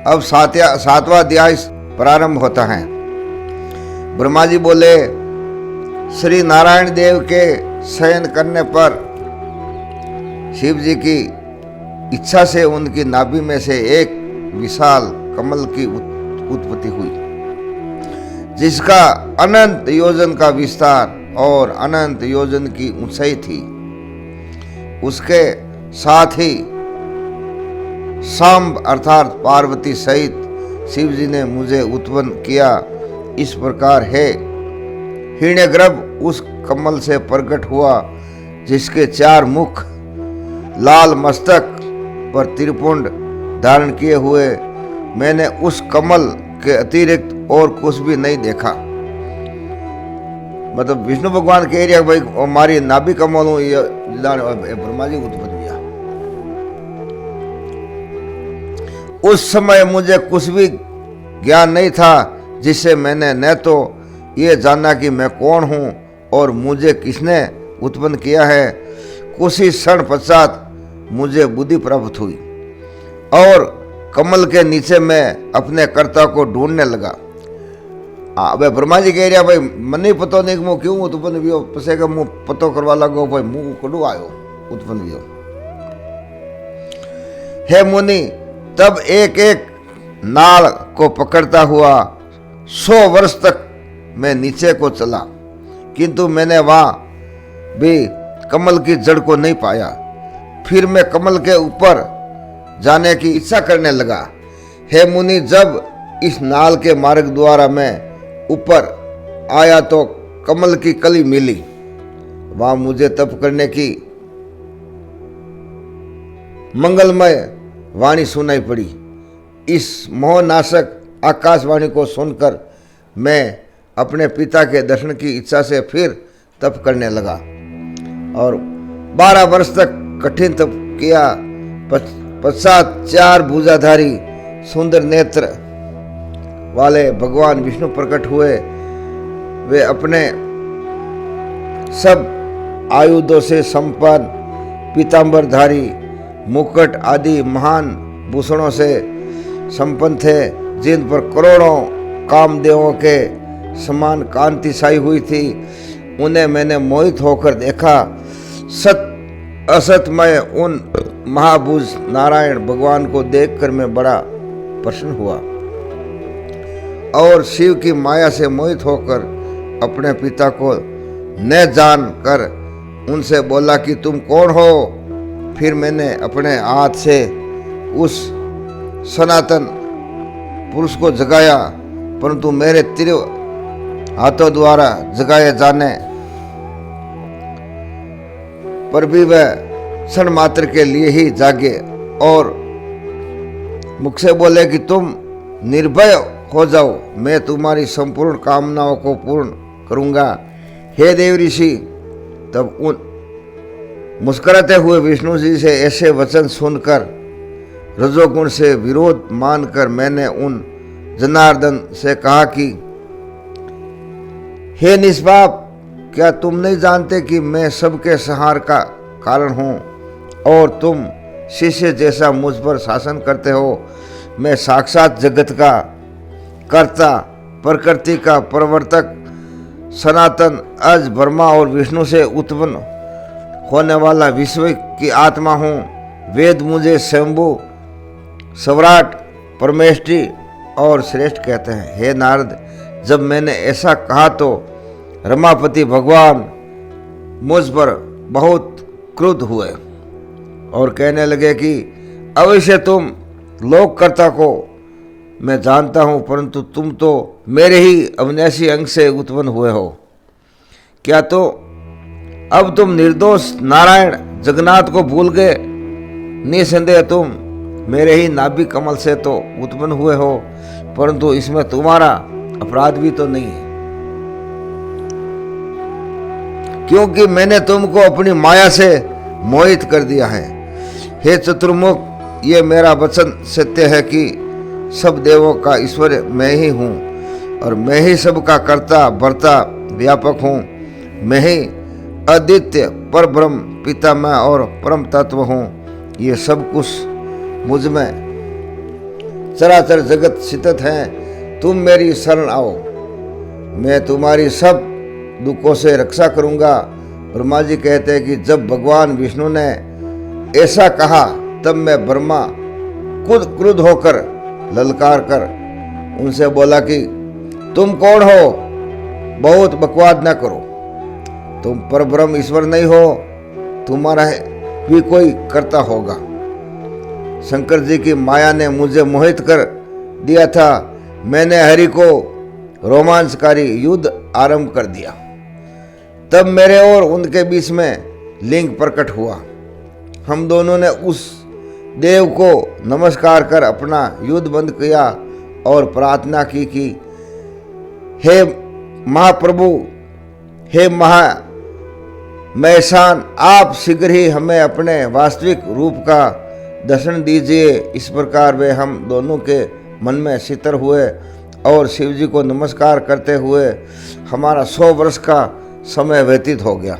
अब सातवां अध्याय प्रारंभ होता है। ब्रह्मा जी बोले, श्री नारायण देव के शयन करने पर शिव जी की इच्छा से उनकी नाभि में से एक विशाल कमल की उत्पत्ति हुई, जिसका अनंत योजन का विस्तार और अनंत योजन की ऊंचाई थी। उसके साथ ही सांब अर्थात पार्वती सहित शिव जी ने मुझे उत्पन्न किया। इस प्रकार है हिरण्यगर्भ उस कमल से प्रकट हुआ, जिसके 4 मुख, लाल मस्तक पर त्रिपुंड धारण किए हुए। मैंने उस कमल के अतिरिक्त और कुछ भी नहीं देखा। मतलब विष्णु भगवान कह रहे भाई हमारी नाभि कमल हूं, ये ब्रह्मा जी उत्पन्न किया। उस समय मुझे कुछ भी ज्ञान नहीं था, जिससे मैंने न तो ये जाना कि मैं कौन हूं और मुझे किसने उत्पन्न किया है। कुछ ही क्षण पश्चात मुझे बुद्धि प्राप्त हुई और कमल के नीचे मैं अपने कर्ता को ढूंढने लगा। अब ब्रह्मा जी कह रहा भाई मने पतो नहीं कि मैं क्यों उत्पन्न हुआ। पसे का मुँह पतो करवा लगो भाई मुँह कड़ू आयो उत्पन्न हुआ। हे मुनि, तब एक एक नाल को पकड़ता हुआ 100 वर्ष तक मैं नीचे को चला, किंतु मैंने वहां भी कमल की जड़ को नहीं पाया। फिर मैं कमल के ऊपर जाने की इच्छा करने लगा। हे मुनि, जब इस नाल के मार्ग द्वारा मैं ऊपर आया तो कमल की कली मिली। वहां मुझे तप करने की मंगलमय वाणी सुनाई पड़ी। इस मोहनाशक आकाशवाणी को सुनकर मैं अपने पिता के दर्शन की इच्छा से फिर तप करने लगा और 12 वर्ष तक कठिन तप किया। पश्चात 4 भुजाधारी सुंदर नेत्र वाले भगवान विष्णु प्रकट हुए। वे अपने सब आयुधों से संपन्न पीतांबरधारी मुकुट आदि महान भूषणों से संपन्न थे, जिन पर करोड़ों कामदेवों के समान कांति छाई हुई थी। उन्हें मैंने मोहित होकर देखा। सत असतमय उन महाभुज नारायण भगवान को देखकर मैं बड़ा प्रसन्न हुआ और शिव की माया से मोहित होकर अपने पिता को न जान कर उनसे बोला कि तुम कौन हो। फिर मैंने अपने हाथ से उस सनातन पुरुष को जगाया, परंतु मेरे हाथों द्वारा जगाए जाने पर भी वह क्षण मात्र के लिए ही जागे और मुख से बोले कि तुम निर्भय हो जाओ, मैं तुम्हारी संपूर्ण कामनाओं को पूर्ण करूंगा। हे देव ऋषि, तब उन मुस्कुराते हुए विष्णु जी से ऐसे वचन सुनकर रजोगुण से विरोध मानकर मैंने उन जनार्दन से कहा कि हे निष्पाप, क्या तुम नहीं जानते कि मैं सबके संहार का कारण हूँ और तुम शिष्य जैसा मुझ पर शासन करते हो। मैं साक्षात जगत का कर्ता, प्रकृति का प्रवर्तक, सनातन अज ब्रह्मा और विष्णु से उत्पन्न होने वाला विश्व की आत्मा हूँ। वेद मुझे शंभु, सम्राट, परमेष्टि और श्रेष्ठ कहते हैं। हे नारद, जब मैंने ऐसा कहा तो रमापति भगवान मुझ पर बहुत क्रुद्ध हुए और कहने लगे कि अवश्य तुम लोककर्ता को मैं जानता हूँ, परंतु तुम तो मेरे ही अविनाशी अंग से उत्पन्न हुए हो। क्या तो अब तुम निर्दोष नारायण जगन्नाथ को भूल गए? निसंदेह तुम मेरे ही नाभि कमल से तो उत्पन्न हुए हो, परंतु इसमें तुम्हारा अपराध भी तो नहीं है, क्योंकि मैंने तुमको अपनी माया से मोहित कर दिया है। हे चतुर्मुख, ये मेरा वचन सत्य है कि सब देवों का ईश्वर मैं ही हूँ और मैं ही सबका कर्ता, भर्ता, व्यापक हूँ। मैं ही अद्वितीय परब्रह्म, पितामह और परम तत्व हूँ। ये सब कुछ मुझ में चराचर जगत स्थित हैं, तुम मेरी शरण आओ, मैं तुम्हारी सब दुखों से रक्षा करूंगा। ब्रह्मा जी कहते हैं कि जब भगवान विष्णु ने ऐसा कहा तब मैं ब्रह्मा खुद क्रुद्ध होकर ललकार कर उनसे बोला कि तुम कौन हो, बहुत बकवाद न करो, तुम परब्रह्म ईश्वर नहीं हो, तुम्हारा भी कोई करता होगा। शंकर जी की माया ने मुझे मोहित कर दिया था, मैंने हरि को रोमांचकारी युद्ध आरंभ कर दिया। तब मेरे और उनके बीच में लिंग प्रकट हुआ। हम दोनों ने उस देव को नमस्कार कर अपना युद्ध बंद किया और प्रार्थना की कि हे महाप्रभु, हे महसान, आप शीघ्र ही हमें अपने वास्तविक रूप का दर्शन दीजिए। इस प्रकार वे हम दोनों के मन में शीतल हुए और शिव जी को नमस्कार करते हुए हमारा 100 वर्ष का समय व्यतीत हो गया।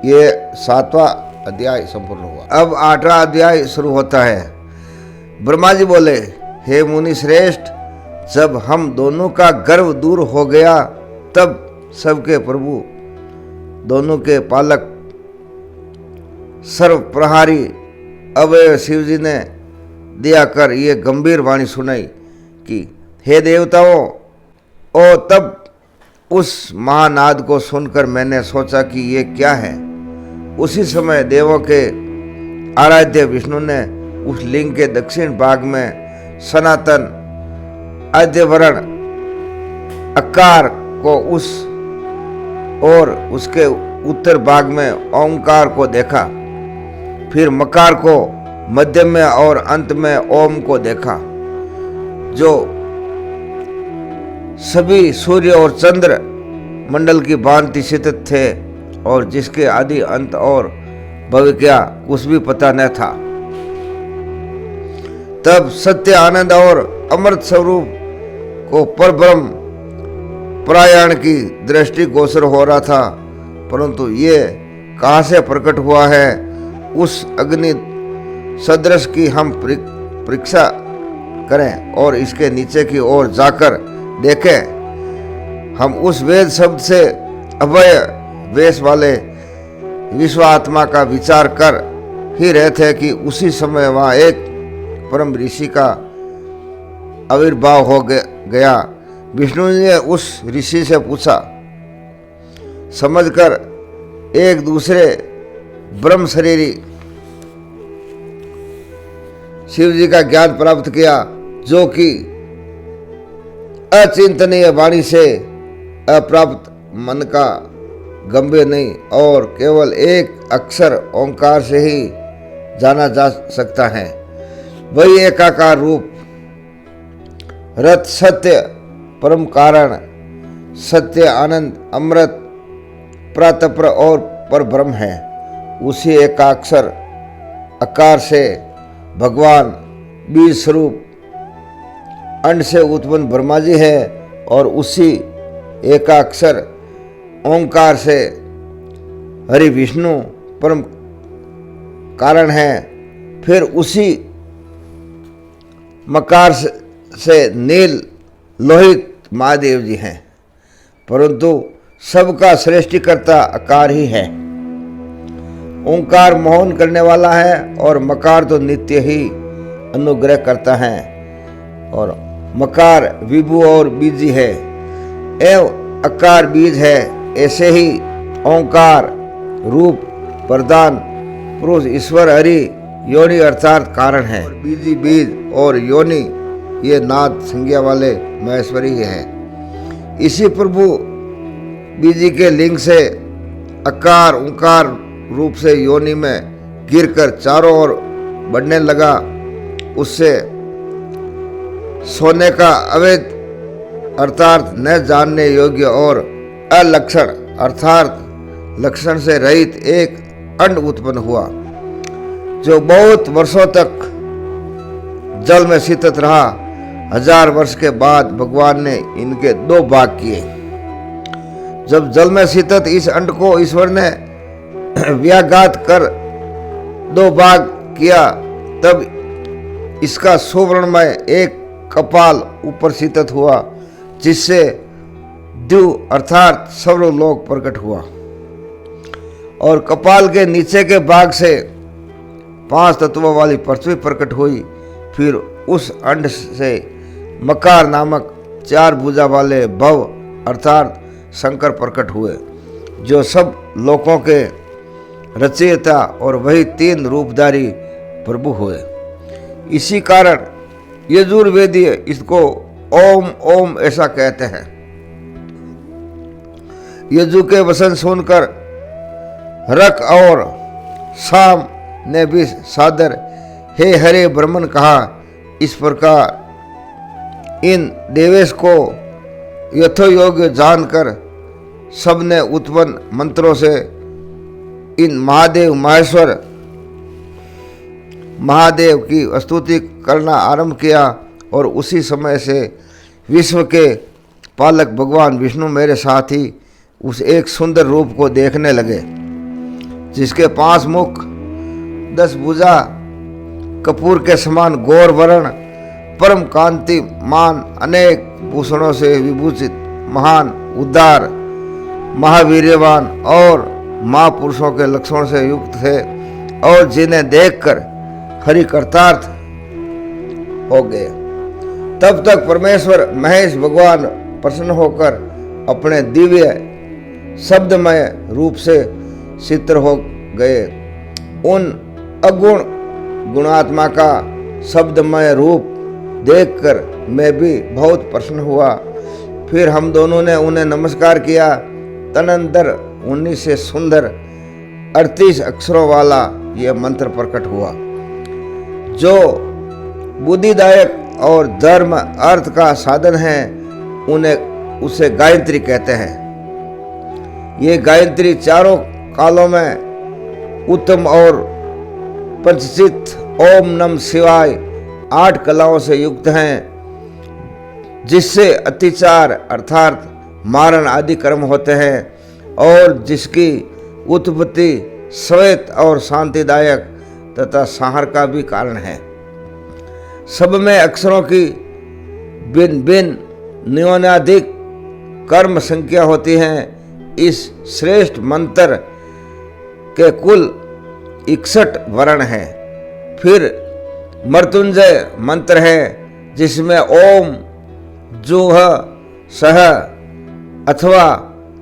ये 7वां अध्याय संपूर्ण हुआ। अब 8वां अध्याय शुरू होता है। ब्रह्मा जी बोले, हे मुनि श्रेष्ठ, जब हम दोनों का गर्व दूर हो गया तब सबके प्रभु, दोनों के पालक, सर्व प्रहारी अवय शिव जी ने दिया कर ये गंभीर वाणी सुनाई कि हे देवताओं, और तब उस महानाद को सुनकर मैंने सोचा कि ये क्या है। उसी समय देवों के आराध्य विष्णु ने उस लिंग के दक्षिण भाग में सनातन आद्यवरण अकार को उस और उसके उत्तर भाग में ओंकार को देखा, फिर मकार को मध्य में और अंत में ओम को देखा, जो सभी सूर्य और चंद्र मंडल की भांति स्थित थे और जिसके आदि अंत और भविष्य कुछ भी पता न था। तब सत्य, आनंद और अमृत स्वरूप को परब्रह्म परायण की दृष्टि गोचर हो रहा था, परंतु ये कहाँ से प्रकट हुआ है, उस अग्नि सदृश की हम परीक्षा करें और इसके नीचे की ओर जाकर देखें। हम उस वेद शब्द से अभय वेश वाले विश्व आत्मा का विचार कर ही रहे थे कि उसी समय वहाँ एक परम ऋषि का आविर्भाव हो गया। विष्णु ने उस ऋषि से पूछा, समझकर एक दूसरे ब्रह्म शरीरी शिव जी का ज्ञान प्राप्त किया, जो कि अचिंतनीय वाणी से अप्राप्त मन का गंभीर नहीं और केवल एक अक्षर ओंकार से ही जाना जा सकता है। वही एकाकार रूप रत सत्य परम कारण, सत्य, आनंद, अमृत, प्रातप्र और पर ब्रह्म है। उसी एकाक्षर आकार से भगवान बीज स्वरूप अंड से उत्पन्न ब्रह्मा जी है और उसी एकाक्षर ओंकार से हरि विष्णु परम कारण है। फिर उसी मकार से नील लोहित महादेव जी हैं, परंतु सबका सृष्टिकर्ता आकार ही है। ओंकार मोहन करने वाला है और मकार तो नित्य ही अनुग्रह करता है और मकार विभु और बीजी है एवं अकार बीज है। ऐसे ही ओंकार रूप प्रधान पुरुष ईश्वर हरि योनि अर्थात कारण है। बीजी बीज और योनि ये नाद संज्ञा वाले महेश्वरी हैं। इसी प्रभु बीजी के लिंग से अकार ओंकार रूप से योनि में गिरकर चारों ओर बढ़ने लगा। उससे सोने का अवैध अर्थात न जानने योग्य और अलक्षण अर्थात लक्षण से रहित एक अंड उत्पन्न हुआ, जो बहुत वर्षों तक जल में स्थित रहा। 1000 वर्ष के बाद भगवान ने इनके 2 भाग किए। जब जल में स्थित इस अंड को ईश्वर ने व्याघात कर 2 भाग किया, तब इसका सुवर्णमय एक कपाल ऊपर स्थित हुआ, जिससे द्यू अर्थात सर्वलोक प्रकट हुआ, और कपाल के नीचे के भाग से 5 तत्वों वाली पृथ्वी प्रकट हुई। फिर उस अंड से मकार नामक 4 भुजा वाले भव अर्थात शंकर प्रकट हुए, जो सब लोकों के रचयिता और वही 3 रूपधारी प्रभु हुए। इसी कारण यजुर्वेदीय इसको ओम ओम ऐसा कहते हैं। यजु के वचन सुनकर रक और साम ने भी सादर हे हरे ब्रह्मन कहा। इस प्रकार इन देवेश को यथोयोग्य जानकर सबने उत्पन्न मंत्रों से इन महादेव महेश्वर महादेव की स्तुति करना आरंभ किया, और उसी समय से विश्व के पालक भगवान विष्णु मेरे साथ ही उस एक सुंदर रूप को देखने लगे, जिसके 5 मुख 10 भुजा कपूर के समान गौर वर्ण परम कांतिमान अनेक भूषणों से विभूषित महान उदार महावीर्यवान और महापुरुषों के लक्षणों से युक्त थे, और जिन्हें देखकर हरि कृतार्थ हो गए। तब तक परमेश्वर महेश भगवान प्रसन्न होकर अपने दिव्य शब्दमय रूप से चित्र हो गए। उन अगुण गुणात्मा का शब्दमय रूप देखकर मैं भी बहुत प्रसन्न हुआ। फिर हम दोनों ने उन्हें नमस्कार किया। तदनंतर 19 से सुंदर 38 अक्षरों वाला यह मंत्र प्रकट हुआ, जो बुद्धिदायक और धर्म अर्थ का साधन है। उसे गायत्री कहते हैं। ये गायत्री चारों कालों में उत्तम और पंचचित ओम नम शिवाय 8 कलाओं से युक्त हैं, जिससे अतिचार अर्थात मारण आदि कर्म होते हैं, और जिसकी उत्पत्ति श्वेत और शांतिदायक तथा संहार का भी कारण है। सब में अक्षरों की भिन्न भिन्न न्यूनाधिक कर्म संख्या होती हैं। इस श्रेष्ठ मंत्र के कुल 61 वर्ण हैं। फिर मृत्युंजय मंत्र है, जिसमें ओम जूह सह अथवा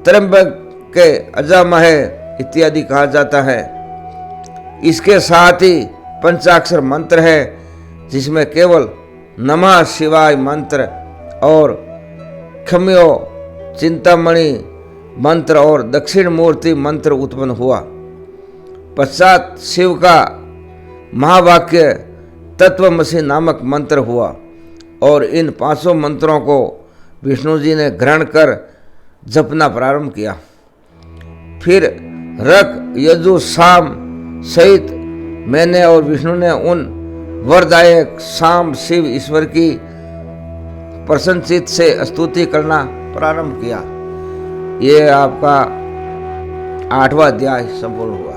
त्र्यंबक के अजामह इत्यादि कहा जाता है। इसके साथ ही पंचाक्षर मंत्र है, जिसमें केवल नमः शिवाय मंत्र और क्षम्यो चिंतामणि मंत्र और दक्षिण मूर्ति मंत्र उत्पन्न हुआ। पश्चात शिव का महावाक्य तत्वमसि नामक मंत्र हुआ, और इन 5 मंत्रों को विष्णु जी ने ग्रहण कर जपना प्रारंभ किया। फिर रक यजु साम सहित मैंने और विष्णु ने उन वरदायक साम शिव ईश्वर की प्रसन्नचित से स्तुति करना प्रारंभ किया। ये आपका 8वां अध्याय संपूर्ण हुआ।